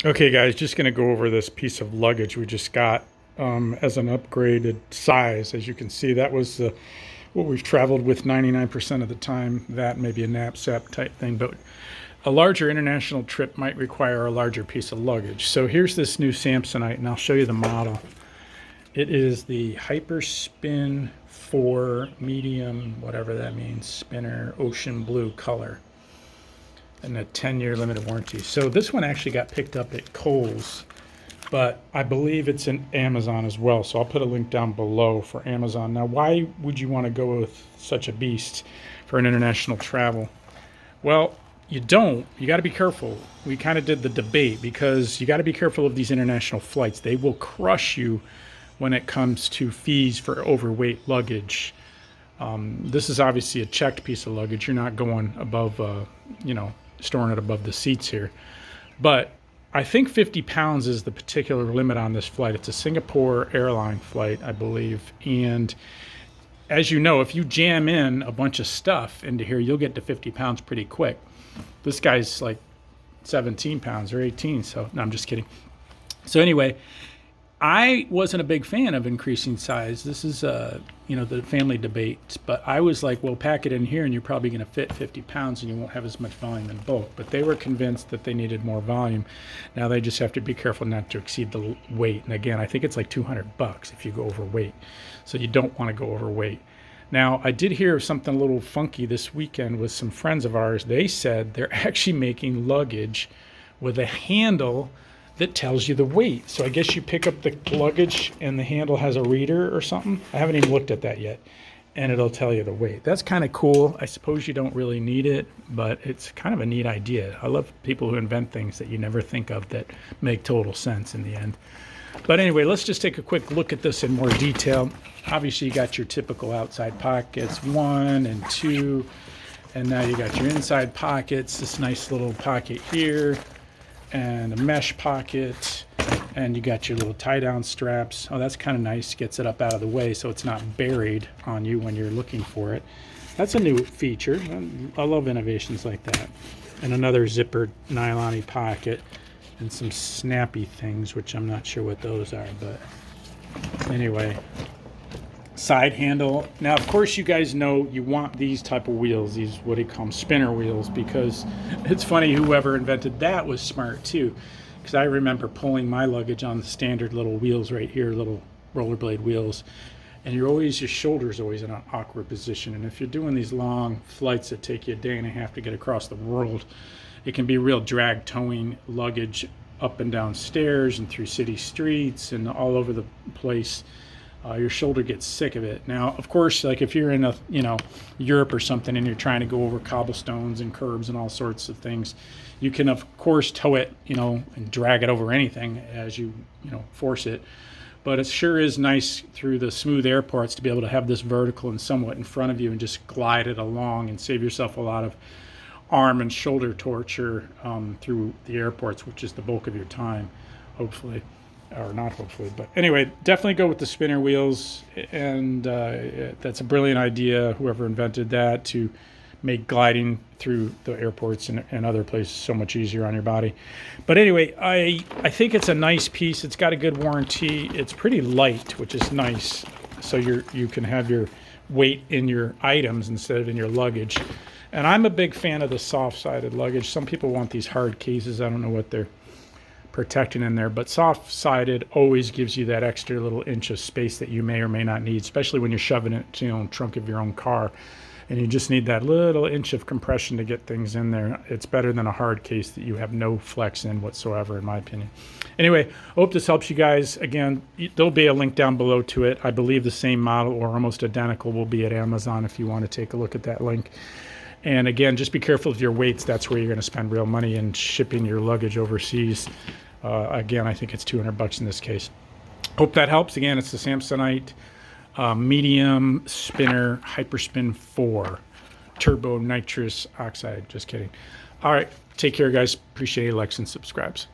Okay, guys, just going to go over this piece of luggage we just got as an upgraded size. As you can see, that was what we've traveled with 99% of the time. That maybe a knapsack type thing, but a larger international trip might require a larger piece of luggage. So here's this new Samsonite, and I'll show you the model. It is the Hyperspin 4 medium, whatever that means, spinner, ocean blue color, and a 10-year limited warranty. So this one actually got picked up at Kohl's, but I believe it's in Amazon as well. So I'll put a link down below for Amazon. Now, why would you want to go with such a beast for an international travel? Well, you don't. You got to be careful. We kind of did the debate because you got to be careful of these international flights. They will crush you when it comes to fees for overweight luggage. This is obviously a checked piece of luggage. You're not going above, storing it above the seats here. But I think 50 pounds is the particular limit on this flight. It's a Singapore airline flight, I believe. And as you know, if you jam in a bunch of stuff into here, you'll get to 50 pounds pretty quick. This guy's like 17 pounds or 18. So no, I'm just kidding. So anyway, I wasn't a big fan of increasing size. This is, the family debate. But I was like, well, pack it in here and you're probably going to fit 50 pounds and you won't have as much volume in bulk. But they were convinced that they needed more volume. Now they just have to be careful not to exceed the weight. And again, I think it's like $200 if you go overweight. So you don't want to go overweight. Now, I did hear something a little funky this weekend with some friends of ours. They said they're actually making luggage with a handle that tells you the weight. So I guess you pick up the luggage and the handle has a reader or something. I haven't even looked at that yet. And it'll tell you the weight. That's kind of cool. I suppose you don't really need it, but it's kind of a neat idea. I love people who invent things that you never think of that make total sense in the end. But anyway, let's just take a quick look at this in more detail. Obviously, you got your typical outside pockets, 1 and 2. And now you got your inside pockets, this nice little pocket here, and a mesh pocket, and you got your little tie-down straps. Oh, that's kind of nice. Gets it up out of the way so it's not buried on you when you're looking for it. That's a new feature. I love innovations like that. And another zippered nylon-y pocket and some snappy things, which I'm not sure what those are, but anyway. Side handle. Now, of course, you guys know you want these type of wheels, these what do you call them, spinner wheels, because it's funny, whoever invented that was smart too, because I remember pulling my luggage on the standard little wheels right here, little rollerblade wheels, and your shoulder's always in an awkward position. And if you're doing these long flights that take you a day and a half to get across the world, it can be real drag towing luggage up and down stairs and through city streets and all over the place. Your shoulder gets sick of it. Now, of course, like if you're in Europe or something and you're trying to go over cobblestones and curbs and all sorts of things, you can of course tow it, and drag it over anything as you force it. But it sure is nice through the smooth airports to be able to have this vertical and somewhat in front of you and just glide it along and save yourself a lot of arm and shoulder torture through the airports, which is the bulk of your time, hopefully. Or not hopefully, but anyway, definitely go with the spinner wheels, and that's a brilliant idea, whoever invented that, to make gliding through the airports and other places so much easier on your body. But anyway, I think it's a nice piece. It's got a good warranty. It's pretty light, which is nice, so you can have your weight in your items instead of in your luggage. And I'm a big fan of the soft-sided luggage. Some people want these hard cases. I don't know what they're protecting in there, but soft-sided always gives you that extra little inch of space that you may or may not need, especially when you're shoving it to the trunk of your own car and you just need that little inch of compression to get things in there. It's better than a hard case that you have no flex in whatsoever, in my opinion. Anyway, I hope this helps you guys. Again, there'll be a link down below to it. I believe the same model or almost identical will be at Amazon if you want to take a look at that link. And again, just be careful of your weights. That's where you're going to spend real money in shipping your luggage overseas. Again, I think it's $200 in this case. Hope that helps. Again, it's the Samsonite medium spinner Hyperspin 4 turbo nitrous oxide. Just kidding. All right. Take care, guys. Appreciate it. Likes and subscribes.